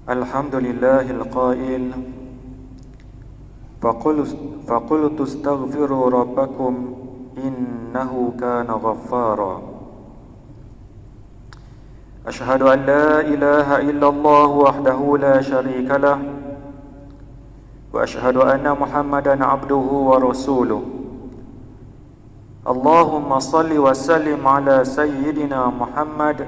الحمد لله القائل فقلت استغفروا ربكم إنه كان غفارا أشهد أن لا إله إلا الله وحده لا شريك له وأشهد أن محمدا عبده ورسوله اللهم صل وسلم على سيدنا محمد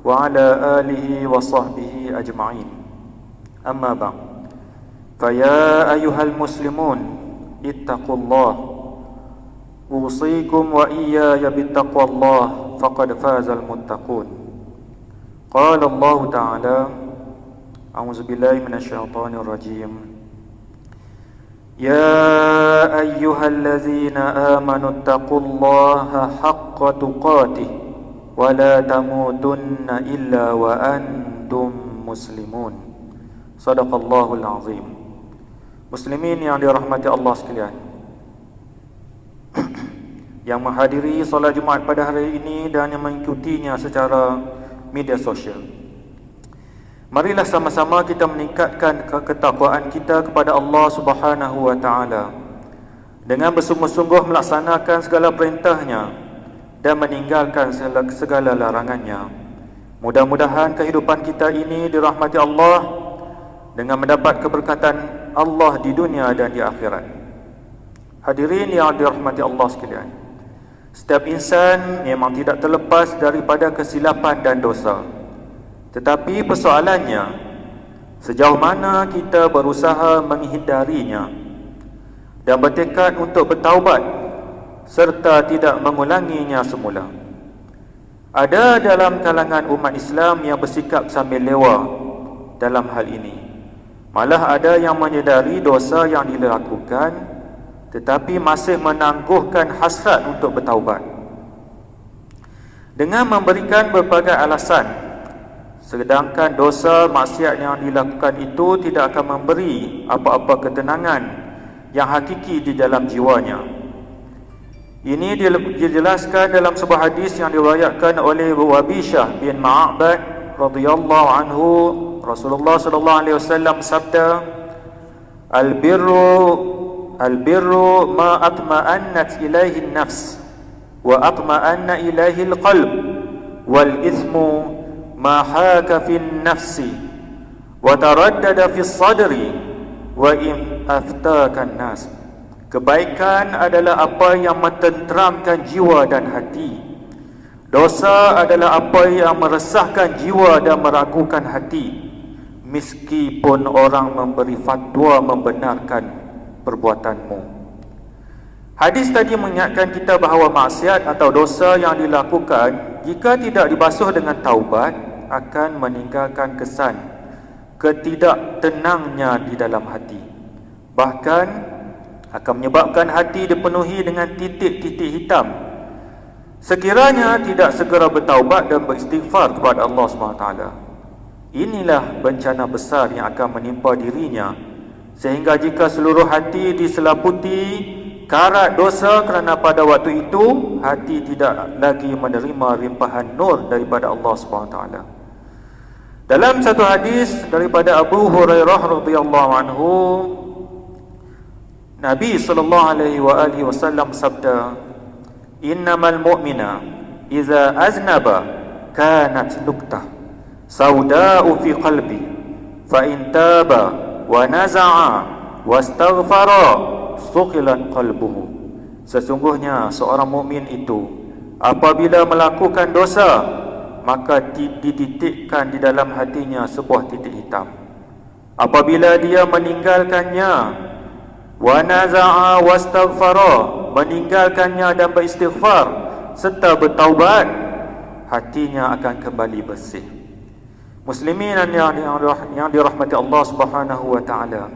وعلى آله وصحبه أجمعين أما بعد فيا أيها المسلمون اتقوا الله أوصيكم وإياي بتقوى الله فقد فاز المتقون قال الله تعالى أعوذ بالله من الشيطان الرجيم يا أيها الذين آمنوا اتقوا الله حق تقاته ولا تموتن إلا وأنتم مسلمون صدق الله العظيم. Muslimin yang dirahmati Allah sekalian, yang menghadiri solat Jumaat pada hari ini dan yang mengikutinya secara media sosial, marilah sama-sama kita meningkatkan ketakwaan kita kepada Allah Subhanahu wa taala dengan bersungguh-sungguh melaksanakan segala perintahnya dan meninggalkan segala larangannya. Mudah-mudahan kehidupan kita ini dirahmati Allah dengan mendapat keberkatan Allah di dunia dan di akhirat. Hadirin yang dirahmati Allah sekalian, setiap insan memang tidak terlepas daripada kesilapan dan dosa. Tetapi persoalannya, sejauh mana kita berusaha menghindarinya dan bertekad untuk bertaubat serta tidak mengulanginya semula. Ada dalam kalangan umat Islam yang bersikap sambil lewa dalam hal ini. Malah ada yang menyedari dosa yang dilakukan tetapi masih menangguhkan hasrat untuk bertaubat dengan memberikan berbagai alasan, sedangkan dosa maksiat yang dilakukan itu tidak akan memberi apa-apa ketenangan yang hakiki di dalam jiwanya. Ini dijelaskan dalam sebuah hadis yang diriwayatkan oleh Wabishah bin Ma'bad radhiyallahu anhu. Rasulullah sallallahu alaihi wasallam sabda, Al-birru ma atma'annat ilaihi an-nafs wa atma'anna ilaihi al-qalb wal ithmu ma haka fi an-nafsi wa taraddada fi as-sadri wa in aftaka an-nas. Kebaikan adalah apa yang mententeramkan jiwa dan hati. Dosa adalah apa yang meresahkan jiwa dan meragukan hati, meskipun orang memberi fatwa membenarkan perbuatanmu. Hadis tadi mengingatkan kita bahawa maksiat atau dosa yang dilakukan jika tidak dibasuh dengan taubat akan meninggalkan kesan ketidaktenangnya di dalam hati. Bahkan akan menyebabkan hati dipenuhi dengan titik-titik hitam sekiranya tidak segera bertaubat dan beristighfar kepada Allah SWT. Inilah bencana besar yang akan menimpa dirinya, sehingga jika seluruh hati diselaputi karat dosa kerana pada waktu itu hati tidak lagi menerima limpahan nur daripada Allah SWT. Dalam satu hadis daripada Abu Hurairah radhiyallahu anhu, Nabi SAW sabda, innamal mu'mina iza aznaba kanat nuktah sauda'u fi qalbi fa in taba wa naza'a wastaghfara suqilan qalbuhu. Sesungguhnya seorang mukmin itu apabila melakukan dosa maka dititikkan di dalam hatinya sebuah titik hitam. Apabila dia meninggalkannya, wa naza'a wastaghfara, meninggalkannya dan beristighfar serta bertaubat, hatinya akan kembali bersih. Muslimin yang dirahmati Allah Subhanahu wa taala,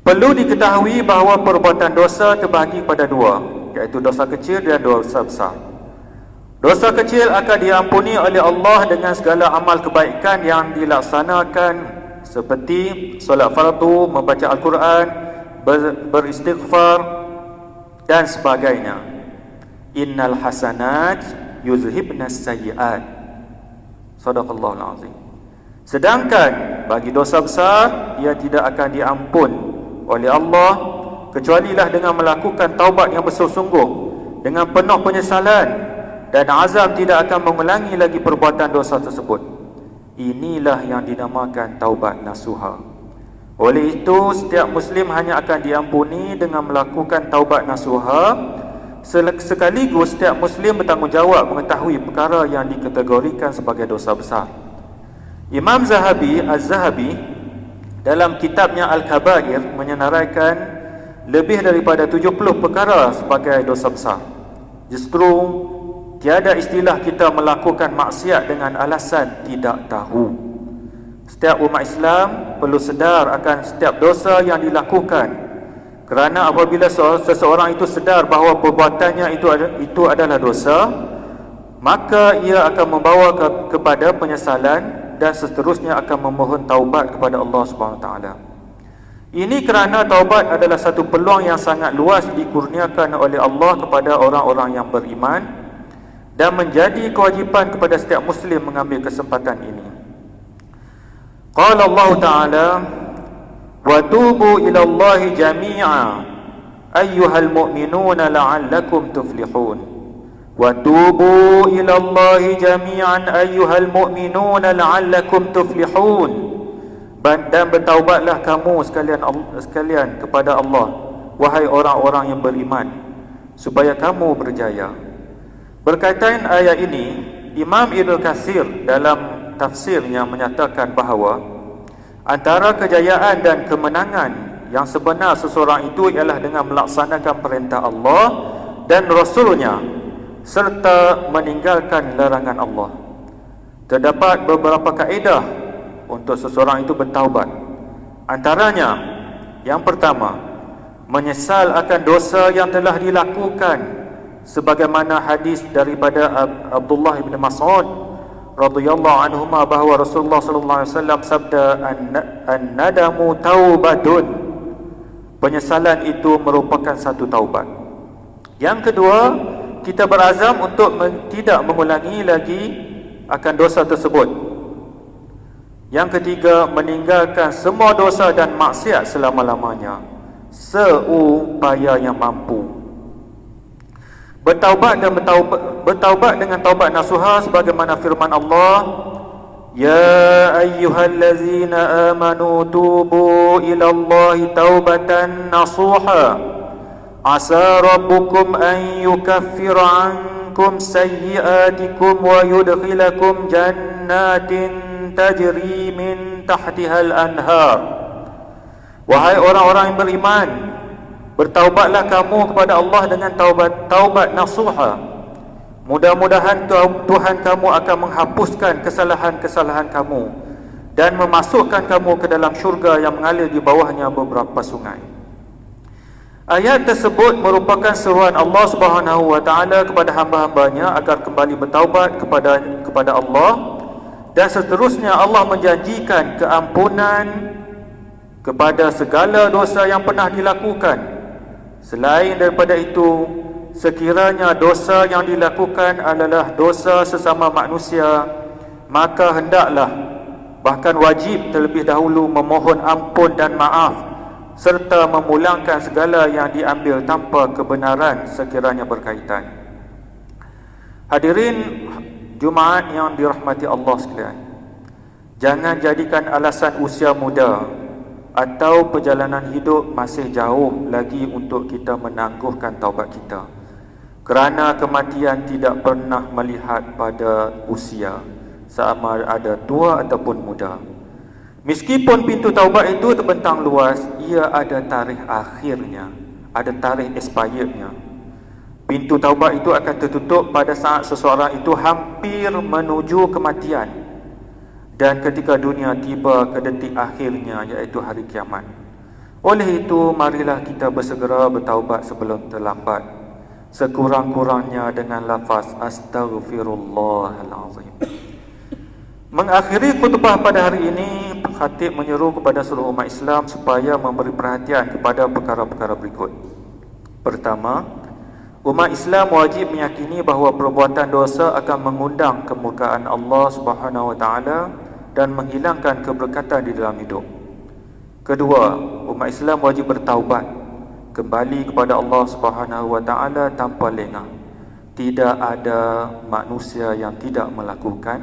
perlu diketahui bahawa perbuatan dosa terbahagi pada dua, iaitu dosa kecil dan dosa besar. Dosa kecil akan diampuni oleh Allah dengan segala amal kebaikan yang dilaksanakan, seperti solat fardu, membaca Al-Quran, beristighfar dan sebagainya. Innal hasanat yuzhibnas sayyi'at. Sadaqallahul azim. Sedangkan bagi dosa besar, ia tidak akan diampun oleh Allah kecualilah dengan melakukan taubat yang bersungguh-sungguh dengan penuh penyesalan, dan azam tidak akan mengulangi lagi perbuatan dosa tersebut. Inilah yang dinamakan taubat nasuha. Oleh itu, setiap Muslim hanya akan diampuni dengan melakukan taubat nasuha. Sekaligus setiap Muslim bertanggungjawab mengetahui perkara yang dikategorikan sebagai dosa besar. Imam Az-Zahabi dalam kitabnya Al-Kabair menyenaraikan lebih daripada 70 perkara sebagai dosa besar. Justru tiada istilah kita melakukan maksiat dengan alasan tidak tahu. Setiap umat Islam perlu sedar akan setiap dosa yang dilakukan, kerana apabila seseorang itu sedar bahawa perbuatannya itu adalah dosa, maka ia akan membawa kepada penyesalan dan seterusnya akan memohon taubat kepada Allah SWT. Ini kerana taubat adalah satu peluang yang sangat luas dikurniakan oleh Allah kepada orang-orang yang beriman, dan menjadi kewajipan kepada setiap Muslim mengambil kesempatan ini. Qala Allah Ta'ala, wa tubu ila Allahi jami'a ayyuhal mu'minuna la'allakum tuflihun. Wa tubu ila Allahi jami'an ayyuhal mu'minuna la'allakum tuflihun. Dan bertaubatlah kamu sekalian kepada Allah, wahai orang-orang yang beriman, supaya kamu berjaya. Berkaitan ayat ini, Imam Ibn Katsir dalam tafsirnya menyatakan bahawa antara kejayaan dan kemenangan yang sebenar seseorang itu ialah dengan melaksanakan perintah Allah dan Rasulnya serta meninggalkan larangan Allah. Terdapat beberapa kaedah untuk seseorang itu bertaubat. Antaranya, yang pertama, menyesal akan dosa yang telah dilakukan, sebagaimana hadis daripada Abdullah bin Mas'ud radhiyallahu anhuma bahawa Rasulullah sallallahu alaihi wasallam sabda, an-nadamu taubatun. Penyesalan itu merupakan satu taubat. Yang kedua, kita berazam untuk tidak mengulangi lagi akan dosa tersebut. Yang ketiga, meninggalkan semua dosa dan maksiat selama-lamanya seupaya yang mampu. Bertaubat dengan taubat nasuha sebagaimana firman Allah, ya ayyuhallazina amanu tubu ila Allahi taubatan nasuha asa rabbukum an yukaffira ankum sayyi'atikum wa yudkhilakum jannatin tajri min tahtihal anhar. Wahai orang-orang yang beriman, bertaubatlah kamu kepada Allah dengan taubat nasuha. Mudah-mudahan Tuhan kamu akan menghapuskan kesalahan-kesalahan kamu dan memasukkan kamu ke dalam syurga yang mengalir di bawahnya beberapa sungai. Ayat tersebut merupakan seruan Allah Subhanahu wa taala kepada hamba-hambanya agar kembali bertaubat kepada Allah, dan seterusnya Allah menjanjikan keampunan kepada segala dosa yang pernah dilakukan. Selain daripada itu, sekiranya dosa yang dilakukan adalah dosa sesama manusia, maka hendaklah, bahkan wajib terlebih dahulu memohon ampun dan maaf, serta memulangkan segala yang diambil tanpa kebenaran sekiranya berkaitan. Hadirin Jumaat yang dirahmati Allah sekalian, jangan jadikan alasan usia muda atau perjalanan hidup masih jauh lagi untuk kita menangguhkan taubat kita, kerana kematian tidak pernah melihat pada usia, sama ada tua ataupun muda. Meskipun pintu taubat itu terbentang luas, ia ada tarikh akhirnya, ada tarikh expirednya. Pintu taubat itu akan tertutup pada saat seseorang itu hampir menuju kematian, dan ketika dunia tiba ke detik akhirnya, iaitu hari kiamat. Oleh itu, marilah kita bersegera bertaubat sebelum terlambat, sekurang-kurangnya dengan lafaz Astaghfirullahalazim. Mengakhiri khutbah pada hari ini, khatib menyeru kepada seluruh umat Islam supaya memberi perhatian kepada perkara-perkara berikut. Pertama, umat Islam wajib meyakini bahawa perbuatan dosa akan mengundang kemurkaan Allah Subhanahu wa taala dan menghilangkan keberkatan di dalam hidup. Kedua, umat Islam wajib bertaubat, kembali kepada Allah Subhanahu wa taala tanpa lengah. Tidak ada manusia yang tidak melakukan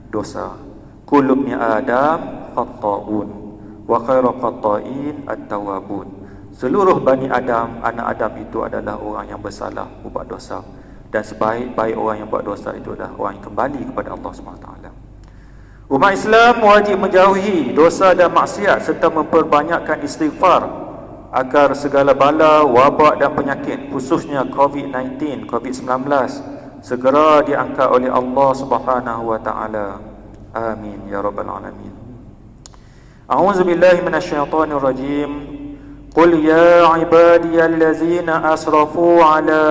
dosa. Kullu ibni Adam khata'un wa khairu khata'in at-tawwabun. Seluruh Bani Adam, anak Adam itu adalah orang yang bersalah, buat dosa. Dan sebaik-baik orang yang buat dosa itu adalah orang yang kembali kepada Allah SWT. Umat Islam wajib menjauhi dosa dan maksiat serta memperbanyakkan istighfar agar segala bala, wabak dan penyakit, khususnya COVID-19, COVID-19, segera diangkat oleh Allah SWT. Amin ya rabbal alamin. A'udzu billahi minasyaitonir rajim. Qul ya ibadiyallazina asrafu ala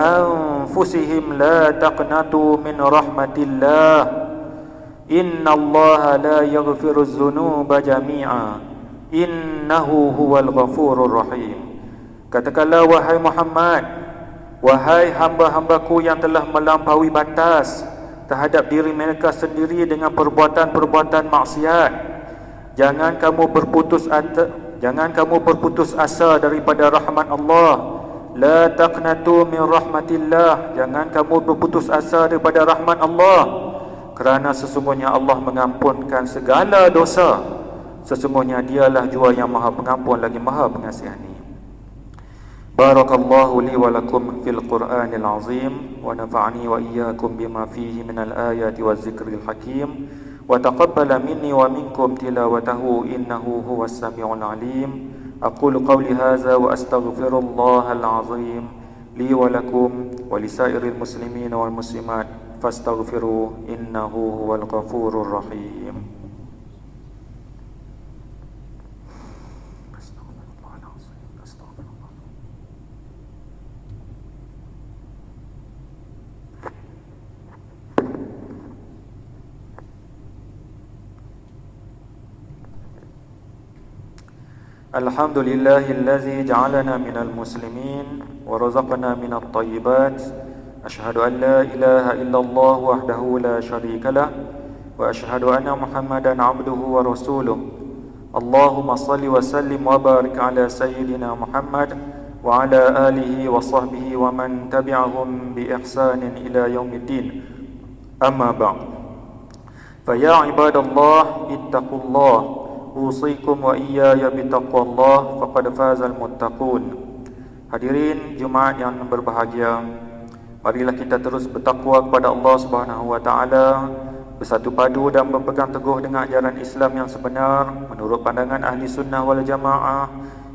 anfusihim la taqnatu min rahmatillah. Innallaha la yaghfiruz dzunuba jami'a. Innahu huwal ghafurur rahim. Katakanlah wahai Muhammad, wahai hamba-hambaku yang telah melampaui batas terhadap diri mereka sendiri dengan perbuatan-perbuatan maksiat, jangan kamu berputus asa daripada rahmat Allah. La taqnatu min rahmatillah. Jangan kamu berputus asa daripada rahmat Allah, kerana sesungguhnya Allah mengampunkan segala dosa. Sesungguhnya dialah jua yang maha pengampun lagi maha pengasihani. Barakallahu li wa lakum fil Qur'anil azim, wa nafa'ani wa iyyakum bima fihi minal ayati waz zikril hakim, wa taqabbala minni wa minkum tilawatahu innahu huwas samiul alim. Aqulu qawli hadza wa astaghfirullahal azim li wa lakum wa lisairil muslimin wal muslimat fastaghfiru innahu huwal ghafurur rahim. Alhamdulillahillazi ja'alana minal muslimin wa razaqana minat thayyibat. Ashhadu an la ilaha illallah wahdahu la syarika lah wa ashhadu anna Muhammadan abduhu wa rasuluh. Allahumma salli wa sallim wa barik ala sayyidina Muhammad wa ala alihi wa sahbihi wa man tabi'ahum bi ihsanin ila yaumiddin. Amma ba'd. Fa ya ibadallah ittaqullah. Usikum wa iyaya bitaqwallah faqad fazal muttaqun. Hadirin Jumaat yang berbahagia, marilah kita terus bertakwa kepada Allah Subhanahu wa taala, bersatu padu dan berpegang teguh dengan ajaran Islam yang sebenar menurut pandangan ahli sunnah wal jamaah.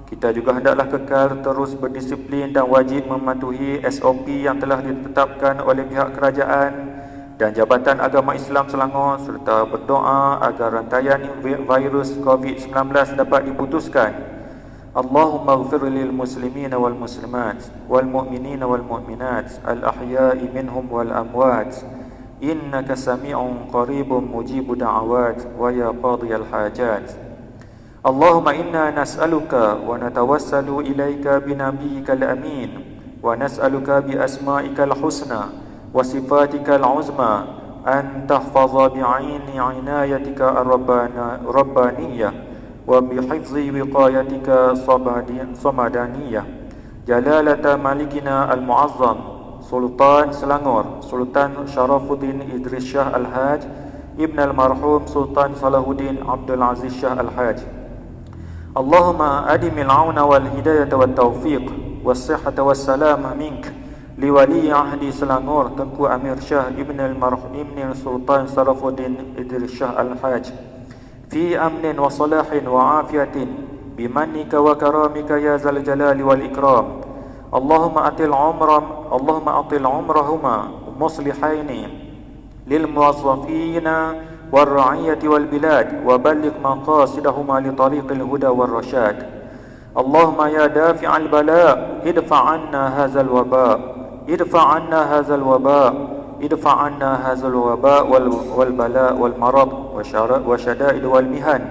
Kita juga hendaklah kekal terus berdisiplin dan wajib mematuhi SOP yang telah ditetapkan oleh pihak kerajaan dan Jabatan Agama Islam Selangor, serta berdoa agar rantaian virus COVID-19 dapat diputuskan. Allahumma ighfir lil muslimina wal muslimat wal mu'minina wal mu'minat al ahya'i minhum wal amwat innaka sami'un qaribun mujibu da'awat wa ya qadiyal hajat. Allahumma inna nas'aluka wa natawassalu ilaika binabiyyikal amin wa nas'aluka bi asma'ikal husna wa sifatikal uzma an tahfaza bi'aini inayatika ar-rabbaniyah wa bihifzi wiqayatika samadaniyah jalalata malikina al-mu'azzam Sultan Selangor, Sultan Sharafuddin Idris Shah Al-Haj Ibn al-marhum Sultan Salahuddin Abdul Aziz Shah Al-Haj. Allahumma adimil auna wal hidayata wat taufiq was sihhata was salama mink liwali ahdi Selangor Tengku Amir Shah Ibn al-marhum Ibn Sultan Salahuddin Idris Shah Al-Haj fi amnin wa salahin wa afiyatin bimannika wa karamika ya zal jalali wal ikram. Allahumma atil umrahuma muslihaini lil muwazzafina wal ra'iyati wal bilad wa balligh maqasidahuma li tariqil huda wal rashad. Allahumma ya dafi'al bala idfa' anna hadzal waba idfa' anna hadzal waba idfa' anna hadzal waba wal bala wal marad wa syada'id wal mihan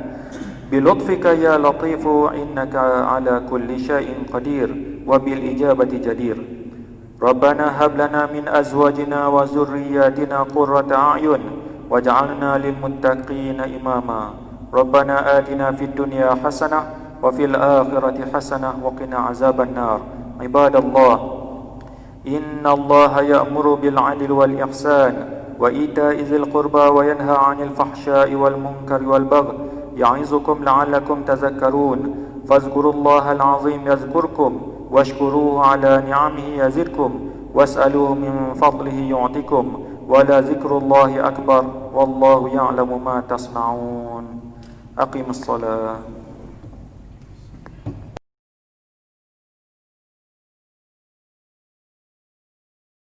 bilutfika ya latifu innaka ala kulli syai'in qadir wa bil ijabati jadir. Rabbana hab lana min azwajina wa zurriyyatina qurrata a'yun واجعلنا للمتقين إماما ربنا آتنا في الدنيا حسنة وفي الآخرة حسنة وقنا عذاب النار عباد الله إن الله يأمر بالعدل والإحسان وإيتاء ذي القربى وينهى عن الفحشاء والمنكر والبغي يعظكم لعلكم تذكرون فاذكروا الله العظيم يذكركم واشكروه على نعمه يزدكم واسألوه من فضله يعطكم ولذكر الله أكبر والله يعلم ما تصنعون أقم الصلاة